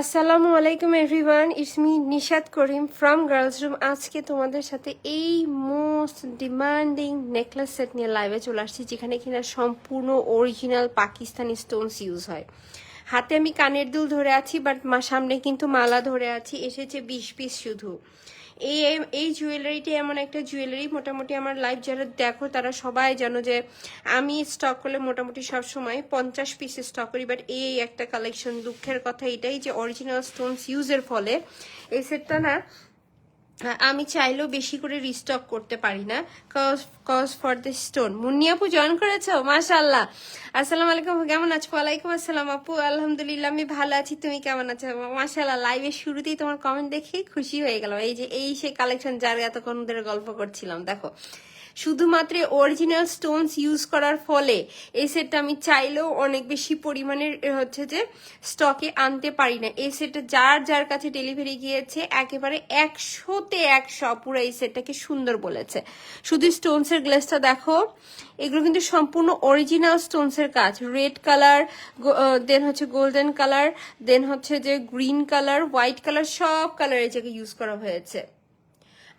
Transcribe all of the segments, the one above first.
আসসালামু আলাইকুম everyone, it's me Nishat Karim from girls room. আজকে তোমাদের সাথে এই মোস্ট ডিমান্ডিং নেকলেস সেট নিয়ে লাইভে চলে আসছি, যেখানে কিনা সম্পূর্ণ অরিজিনাল পাকিস্তানি স্টোনস ইউজ হয়। হাতে আমি কানের দুল ধরে আছি, বাট সামনে কিন্তু মালা ধরে আছি। এসেছে 20 পিস শুধু। এই এই জুয়েলারিটি এমন একটা জুয়েলারি, মোটামুটি আমার লাইভ যারা দেখো তারা সবাই জানো যে আমি স্টক করলে মোটামুটি সব সময় 50 পিস স্টক করি। বাট এই একটা কালেকশন, দুঃখের কথা এটাই যে অরিজিনাল স্টোনস ইউজের ফলে এই সেটটা না আমি চাইলেও বেশি করে রিস্টক করতে পারি না, cause for the stone. Munni আপু জয়েন করেছো, মাশাআল্লাহ। আসসালামু আলাইকুম, কেমন আছো? ওয়ালাইকুম আসসালাম আপু, আলহামদুলিল্লাহ আমি ভালো আছি, তুমি কেমন আছো? মাশাআল্লাহ, লাইভের শুরুতেই তোমার কমেন্ট দেখে খুশি হয়ে গেলাম। এই যে এই সেই কালেকশন যার এতক্ষণ ধরে গল্প করছিলাম, দেখো শুধুমাত্র অরিজিনাল স্টোনস ইউজ করার ফলে এই সেটটা আমি চাইলেও অনেক বেশি পরিমাণের হচ্ছে যে স্টকে আনতে পারি না। এই সেটটা যার যার কাছে ডেলিভারি গিয়েছে একেবারে 100-তে 100 পুরো এই সেটটাকে সুন্দর বলেছে। শুধু স্টোনসের গ্লেসটা দেখো, এগুলো কিন্তু সম্পূর্ণ অরিজিনাল স্টোনসের কাজ। রেড কালার, দেন হচ্ছে গোল্ডেন কালার, দেন হচ্ছে যে গ্রিন কালার, হোয়াইট কালার, সব কালার এই জায়গায় ইউজ করা হয়েছে।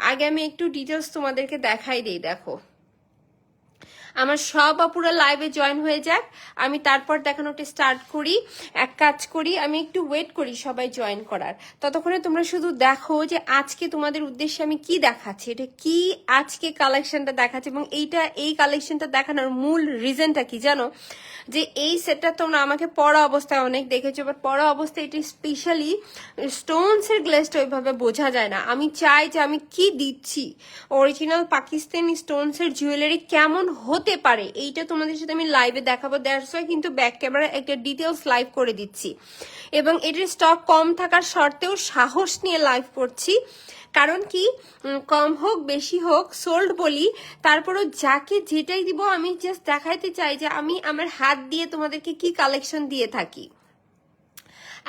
আগে আমি একটু ডিটেলস তোমাদেরকে দেখাই দিই। দেখো আমার সব আপুরা লাইভে জয়েন হয়ে যাক, আমি তারপর দেখানোটা স্টার্ট করি। এক কাজ করি, আমি একটু ওয়েট করি সবাই জয়েন করার, ততক্ষণে তোমরা শুধু দেখো যে আজকে তোমাদের উদ্দেশ্যে আমি কি দেখাচ্ছি, এটা কি আজকে কালেকশনটা দেখাচ্ছি। এবং এই কালেকশনটা দেখানোর মূল রিজনটা কি জানো? যে এই সেটটা তোমরা আমাকে পড়া অবস্থায় অনেক দেখেছো, বাট পড়া অবস্থায় এটি স্পেশালি স্টোনসের গ্লেসটা ওইভাবে বোঝা যায় না। আমি চাই যে আমি কি দিচ্ছি, অরিজিনাল পাকিস্তানি স্টোনসের জুয়েলারি কেমন হতে পারে এইটা তোমাদের সাথে আমি লাইভে দেখাবো। দ্যাটস ওয়াই কিন্তু ব্যাক ক্যামেরা একটা ডিটেলস লাইভ করে দিচ্ছি, এবং এটির স্টক কম থাকার সত্ত্বেও সাহস নিয়ে লাইভ করছি। কারণ কি, কম হোক বেশি হোক সোল্ড বলি, তারপরও যাকে যেটাই দিব আমি জাস্ট দেখাইতে চাই যে আমি আমার হাত দিয়ে তোমাদেরকে কি কালেকশন দিয়ে থাকি।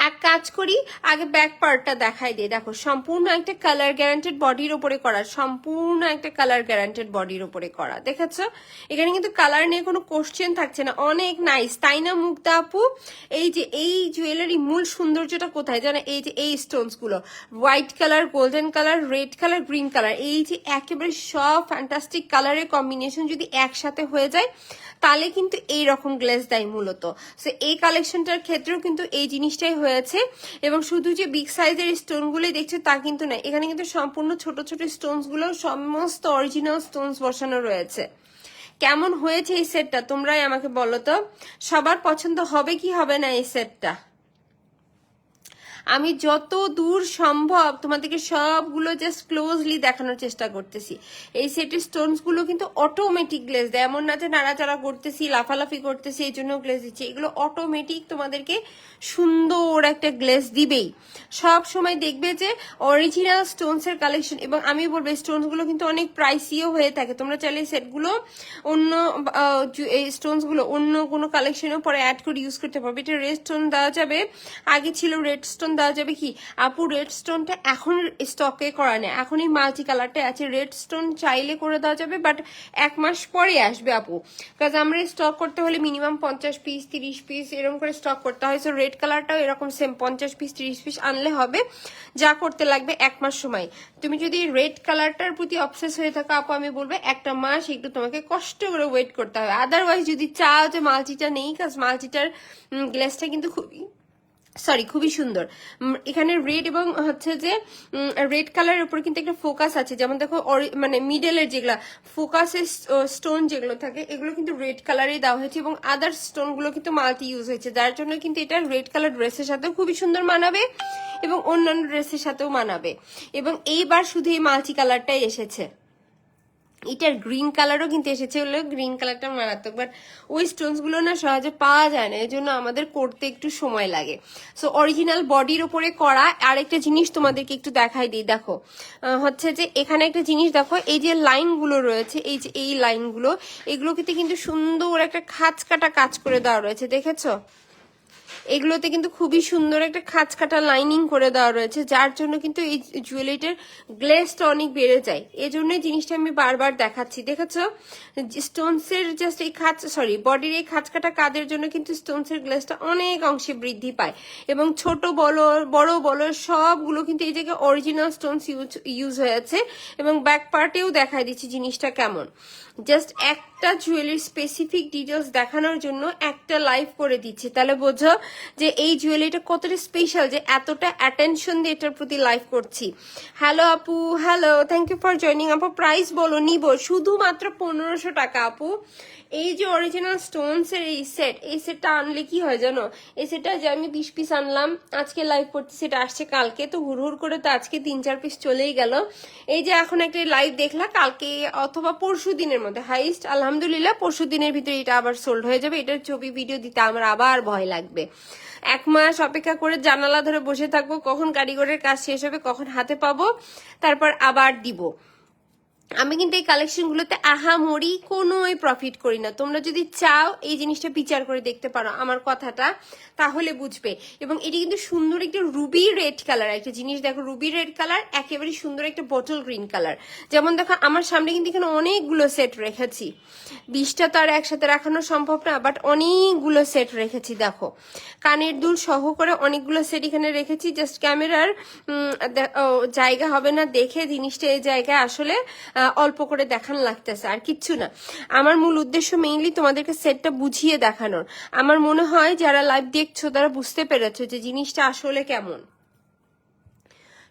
এক কাজ করি, আগে ব্যাক পার্টটা দেখাই দিই। দেখো সম্পূর্ণ একটা কালার গ্যারান্টেড বডির উপরে করা, সম্পূর্ণ একটা কালার গ্যারান্টেড বডির উপরে করা। দেখেছো এখানে কিন্তু কালার নিয়ে কোনো কোশ্চেন থাকছে না, অনেক নাইস, তাই না মুগ্ধা আপু? এই যে এই জুয়েলারি মূল সৌন্দর্যটা কোথায় জানো? এই যে এই স্টোনস গুলো, white colour, golden colour, red colour, green colour, এই যে একেবারে সব ফ্যান্টাস্টিক কালারের কম্বিনেশন যদি একসাথে হয়ে যায় তাহলে কিন্তু এই রকম গ্লেস দেয় মূলত। সো এই কালেকশনটার ক্ষেত্রেও কিন্তু এই জিনিসটাই হয়েছে। এবং শুধু যে বিগ সাইজের স্টোনগুলোই দেখছো তা কিন্তু না, এখানে কিন্তু সম্পূর্ণ ছোট ছোট স্টোনস গুলো সমস্ত অরিজিনাল স্টোনস বসানো রয়েছে। কেমন হয়েছে এই সেটটা তোমরাই আমাকে বলো তো, সবার পছন্দ হবে কি হবে না এই সেটটা? আমি যত দূর সম্ভব তোমাদেরকে সবগুলো জাস্ট ক্লোজলি দেখানোর চেষ্টা করতেছি। এই সেটের স্টোনস গুলো কিন্তু অটোমেটিক গ্লেজ দেয়, এমন না যে নাড়াচাড়া করতেছি লাফালাফি করতেছি এই জন্য গ্লেজ দিচ্ছি। এগুলো অটোমেটিক তোমাদেরকে সুন্দর একটা গ্লেজ দিবেই। সব সময় দেখবে যে অরিজিনাল স্টোনস এর কালেকশন, এবং আমি বলবো স্টোনস গুলো কিন্তু অনেক প্রাইসিও হয়ে থাকে। তোমরা চাইলে সেটগুলো অন্য এই স্টোনস গুলো অন্য কোনো কালেকশনেও পরে অ্যাড করে ইউজ করতে পারবে। এটা রেড স্টোন দেওয়া যাবে, আগে ছিল রেড স্টোন দেওয়া যাবে। কি আপু রেড স্টোনটা এখন স্টকে করা নেই, এখন এই মাল্টি কালারটা আছে। রেড স্টোন চাইলে করে দেওয়া যাবে, বাট 1 মাস পরে আসবে আপু, কাজ আমরা স্টক করতে হলে মিনিমাম 50 পিস 30 পিস এরকম করে স্টক করতে হয়। সো রেড কালারটাও এরকম সেম 50 পিস 30 পিস আনলে হবে, যা করতে লাগবে 1 মাস সময়। তুমি যদি রেড কালারটার প্রতি অবসেস হয়ে থাকো আপু, আমি বলবো 1 মাস একটু তোমাকে কষ্ট করে ওয়েট করতে হবে। আদারওয়াইজ যদি চাও যে মাল্টিটা নেই, কাজ মাল্টিটার গ্লেসটা কিন্তু খুবই সুন্দর। এখানে রেড এবং হচ্ছে যে রেড কালারের উপর কিন্তু একটা ফোকাস আছে, যেমন দেখো মানে মিডলের যেগুলা ফোকাসের স্টোন যেগুলো থাকে এগুলো কিন্তু রেড কালারে দেওয়া হয়েছে, এবং আদার স্টোন গুলো কিন্তু মাল্টি ইউজ হয়েছে, যার জন্য কিন্তু এটা রেড কালার ড্রেসের সাথেও খুবই সুন্দর মানাবে এবং অন্যান্য ড্রেসের সাথেও মানাবে। এবং এইবার শুধু এই মাল্টি কালারটাই এসেছে, এটার গ্রিন কালারও কিন্তু এসেছে, হলো গ্রিন কালারটা মারাত্মক, বাট ওই স্টোনস গুলো না সহজে পাওয়া যায় না, এই জন্য আমাদের করতে একটু সময় লাগে। সো অরিজিনাল বডির ওপরে করা। আরেকটা জিনিস তোমাদেরকে একটু দেখাই দিই। দেখো হচ্ছে যে এখানে একটা জিনিস দেখো, এই যে লাইন গুলো রয়েছে, এই যে এই লাইনগুলো, এগুলো কিন্তু সুন্দর একটা খাঁজ কাটা কাজ করে দেওয়া রয়েছে, দেখেছো? এগুলোতে কিন্তু খুবই সুন্দর একটা খাঁজ কাটা লাইনিং করে দেওয়া রয়েছে, যার জন্য কিন্তু এই জুয়েলারিটার গ্লেজটা অনেক বেড়ে যায়। এই জন্যই জিনিসটা আমি বারবার দেখাচ্ছি। দেখেছো স্টোনসের জাস্ট এই বডির এই খাঁজ কাটা কাজের জন্য কিন্তু স্টোনসের গ্লেজটা অনেক অংশে বৃদ্ধি পায়, এবং ছোট বড় বলো সবগুলো কিন্তু এই জায়গায় অরিজিনাল স্টোনস ইউজ হয়েছে। এবং ব্যাক পার্টেও দেখাই দিচ্ছি জিনিসটা কেমন। জাস্ট একটা জুয়েলারি স্পেসিফিক ডিটেলস দেখানোর জন্য একটা লাইভ করে দিচ্ছি, তাহলে বোঝো যে এই জুয়েলারিটা কতটা স্পেশাল, যে এতটা অ্যাটেনশন দিয়ে এটার প্রতি লাইভ করছি। হ্যালো আপু, hello, thank you for joining. আপু প্রাইস বলো, নিব শুধুমাত্র 1500 টাকা। আপু এই যে অরিজিনাল স্টোনস এর এই সেটটা আনলে কি হয় জানো, এই সেটটা যে আমি 20 পিস আনলাম, আজকে লাইভ করছি, সেটা আসছে কালকে, তো হুড় করে তো আজকে 3-4 পিস চলেই গেল। এই যে এখন একটা লাইভ দেখলা, কালকে অথবা পরশু দিনের মধ্যে হাইস্ট, আলহামদুলিল্লাহ পরশু দিনের ভিতরে এটা আবার সোল্ড হয়ে যাবে। এটার ছবি ভিডিও দিতে আমার আবার ভয় লাগবে। 1 মাস অপেক্ষা করে জানালা ধরে বসে থাকবো, কখন কারিগরের কাজ শেষ হবে, কখন হাতে পাবো, তারপর আবার দিব। আমি কিন্তু এই কালেকশনগুলোতে আহামরি কোনোই প্রফিট করি না। তোমরা যদি চাও এই জিনিসটা বিচার করে দেখতে পারো আমার কথাটা, তাহলে বুঝবে। এবং এটি কিন্তু সুন্দর একটা রুবি রেড কালার একটা জিনিস, দেখো রুবি রেড কালার, একেবারে সুন্দর একটা বটল গ্রিন কালার। যেমন দেখো আমার সামনে কিন্তু এখানে অনেকগুলো সেট রেখেছি, 20টা তো আর একসাথে রাখানো সম্ভব না, বাট অনেকগুলো সেট রেখেছি। দেখো কানের দুল সহ করে অনেকগুলো সেট এখানে রেখেছি। জাস্ট ক্যামেরার জায়গা হবে না দেখে জিনিসটা এই জায়গায় আসলে অল্প করে দেখানো লাগতেছে, আর কিচ্ছু না। আমার মূল উদ্দেশ্য মেইনলি তোমাদেরকে সেটটা বুঝিয়ে দেখানোর। আমার মনে হয় যারা লাইভ দেখছো তারা বুঝতে পেরেছো যে জিনিসটা আসলে কেমন।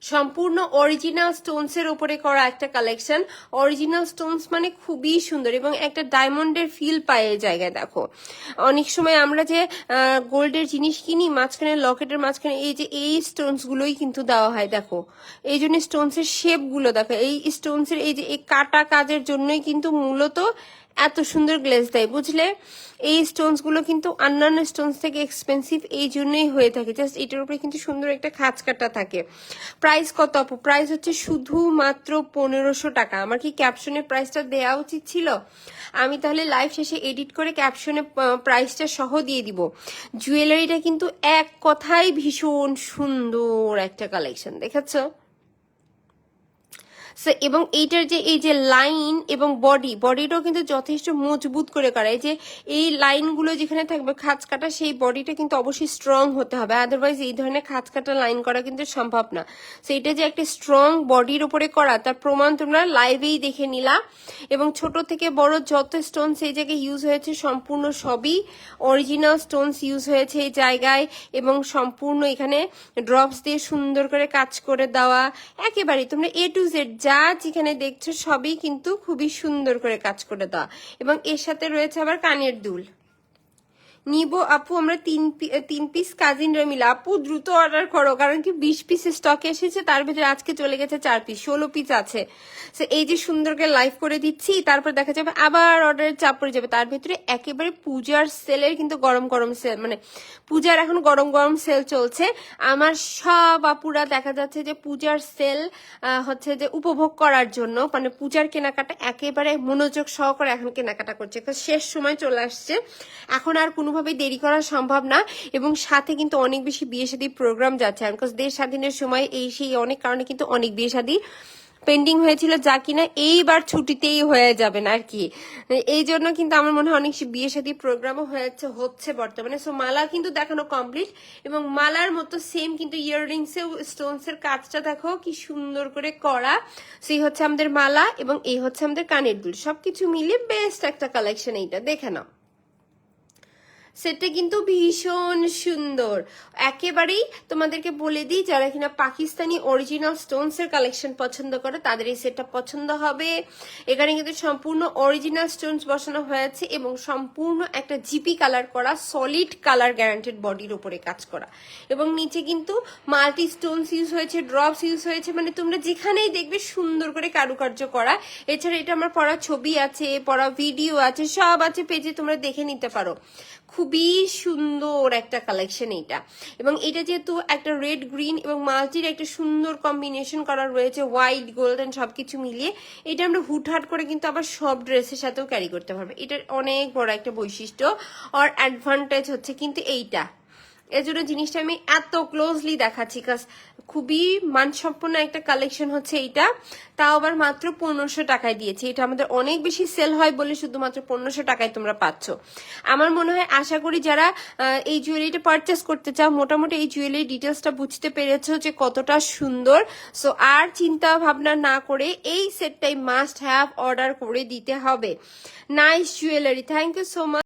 সম্পূর্ণ অরিজিনাল স্টোনস এর উপরে করা একটা কালেকশন। অরিজিনাল স্টোনস মানে খুবই সুন্দর, এবং একটা ডায়মন্ডের ফিল পায় এই জায়গায়। দেখো অনেক সময় আমরা যে গোল্ডের জিনিস কিনি, মাঝখানে লকেটের মাঝখানে এই যে এই স্টোনস গুলোই কিন্তু দেওয়া হয়। দেখো এই জন্য স্টোনস এর শেপ গুলো দেখো, এই স্টোনস এর এই যে এই কাটা কাজের জন্যই কিন্তু মূলত এত সুন্দর গ্লেজ দেয়, বুঝলে। এই স্টোনস গুলো কিন্তু অন্যান্য স্টোনস থেকে এক্সপেন্সিভ এই জন্যই হয়ে থাকে। জাস্ট এটার উপরে কিন্তু সুন্দর একটা খাঁজ কাটা থাকে। প্রাইস কত আপু? প্রাইস হচ্ছে শুধুমাত্র 1500 টাকা। আমার কি ক্যাপশনে প্রাইসটা দেওয়া উচিত ছিল? আমি তাহলে লাইভ শেষে এডিট করে ক্যাপশনে প্রাইসটা সহ দিয়ে দিব। জুয়েলারিটা কিন্তু এক কথায় ভীষণ সুন্দর একটা কালেকশন, দেখেছো? এবং এইটার যে এই যে লাইন এবং বডিটাও কিন্তু যথেষ্ট মজবুত করে করা। এই যে এই লাইনগুলো যেখানে থাকবে খাঁজ কাটা, সেই বডিটা কিন্তু অবশ্যই স্ট্রং হতে হবে, আদারওয়াইজ এই ধরনের খাঁজ কাটা লাইন করা কিন্তু সম্ভব না। সেইটা যে একটা স্ট্রং বডির উপরে করা, তার প্রমাণ তোমরা লাইভেই দেখে নিলা। এবং ছোট থেকে বড় যত স্টোনস এই জায়গায় ইউজ হয়েছে সম্পূর্ণ সবই অরিজিনাল স্টোনস ইউজ হয়েছে এই জায়গায়, এবং সম্পূর্ণ এখানে ড্রপস দিয়ে সুন্দর করে কাজ করে দেওয়া। একেবারে তোমরা A to Z যা যেখানে দেখছো সবই কিন্তু খুবই সুন্দর করে কাজ করে দেওয়া। এবং এর সাথে রয়েছে আবার কানের দুল। নিবো আপু আমরা 3 পিস কাজিনরা মিলে। আপু দ্রুত অর্ডার করো, কারণ কি 20 পিস স্টকে এসেছে, তার ভিতরে আজকে চলে গেছে 4 পিস, 16 পিস আছে। এই যে সুন্দর করে লাইভ করে দিচ্ছি, তারপর দেখা যাবে আবার অর্ডারের চাপ পড়ে যাবে। তার ভিতরে একেবারে পূজার সেলের কিন্তু গরম গরম সেল, মানে পূজার এখন গরম গরম সেল চলছে। আমার সব আপুরা দেখা যাচ্ছে যে পূজার সেল হচ্ছে যে উপভোগ করার জন্য, মানে পূজার কেনাকাটা একেবারে মনোযোগ সহকারে এখন কেনাকাটা করছে, শেষ সময় চলে আসছে, এখন আর কোনোভাবে দেরি করা সম্ভব না। এবং সাথে কিন্তু অনেক বেশি বিয়ে শাদী প্রোগ্রাম যাচ্ছে, বিকজ দেশ স্বাধীনের সময় এই সেই অনেক কারণে কিন্তু অনেক বিয়ে শাদী পেন্ডিং হয়েছিল, যা কিনা এইবার ছুটিতেই হয়ে যাবে না আর কি। এই জন্য কিন্তু আমার মনে হয় অনেক বিয়ে শাদী প্রোগ্রামও হচ্ছে বর্তমানে। সো মালা কিন্তু দেখানো কমপ্লিট, এবং মালার মতো সেম কিন্তু ইয়াররিংসেও স্টোনস এর কাজটা দেখো কি সুন্দর করে করা। সেই হচ্ছে আমাদের মালা, এবং এই হচ্ছে আমাদের কানের দুল, সবকিছু মিলিয়ে বেস্ট একটা কালেকশন। এইটা দেখে নাও, সেটটা কিন্তু ভীষণ সুন্দর। একেবারেই তোমাদেরকে বলে দিই, যারা কিনা পাকিস্তানি অরিজিনাল স্টোনস এর কালেকশন পছন্দ করে তাদের এই সেটটা পছন্দ হবে। এখানে কিন্তু সম্পূর্ণ অরিজিনাল স্টোনস বসানো হয়েছে, এবং সম্পূর্ণ একটা জিপি কালার করা, সলিড কালার গ্যারান্টেড বডির উপরে কাজ করা, এবং নিচে কিন্তু মাল্টি স্টোনস ইউজ হয়েছে, ড্রপস ইউজ হয়েছে, মানে তোমরা যেখানেই দেখবে সুন্দর করে কারুকার্য করা। এছাড়া এটা আমার পড়া ছবি আছে, পড়া ভিডিও আছে, সব আছে পেজে, তোমরা দেখে নিতে পারো। খুবই সুন্দর একটা কালেকশন এইটা। এবং এটা যেহেতু একটা রেড গ্রিন এবং মাল্টির একটা সুন্দর কম্বিনেশন করা রয়েছে, হোয়াইট গোল্ডেন সবকিছু মিলিয়ে, এটা আমরা হুটহাট করে কিন্তু আবার সব ড্রেসের সাথেও ক্যারি করতে পারবে। এটার অনেক বড় একটা বৈশিষ্ট্য আর অ্যাডভান্টেজ হচ্ছে কিন্তু এইটা, এর জন্য জিনিসটা আমি এত ক্লোজলি দেখাচ্ছি, কাজ খুবই মানসম্পন্ন একটা কালেকশন হচ্ছে এইটা, তাও আবার মাত্র 1500 টাকায় দিয়েছি। এটা আমাদের অনেক বেশি সেল হয় বলে শুধুমাত্র 1500 টাকায় তোমরা পাচ্ছ। আমার মনে হয়, আশা করি যারা এই জুয়েলারিটা পারচেস করতে চাও, মোটামুটি এই জুয়েলারি ডিটেলসটা বুঝতে পেরেছো যে কতটা সুন্দর। সো আর চিন্তা ভাবনা না করে এই সেটটাই মাস্ট হ্যাভ অর্ডার করে দিতে হবে। Nice jewellery, thank you so much.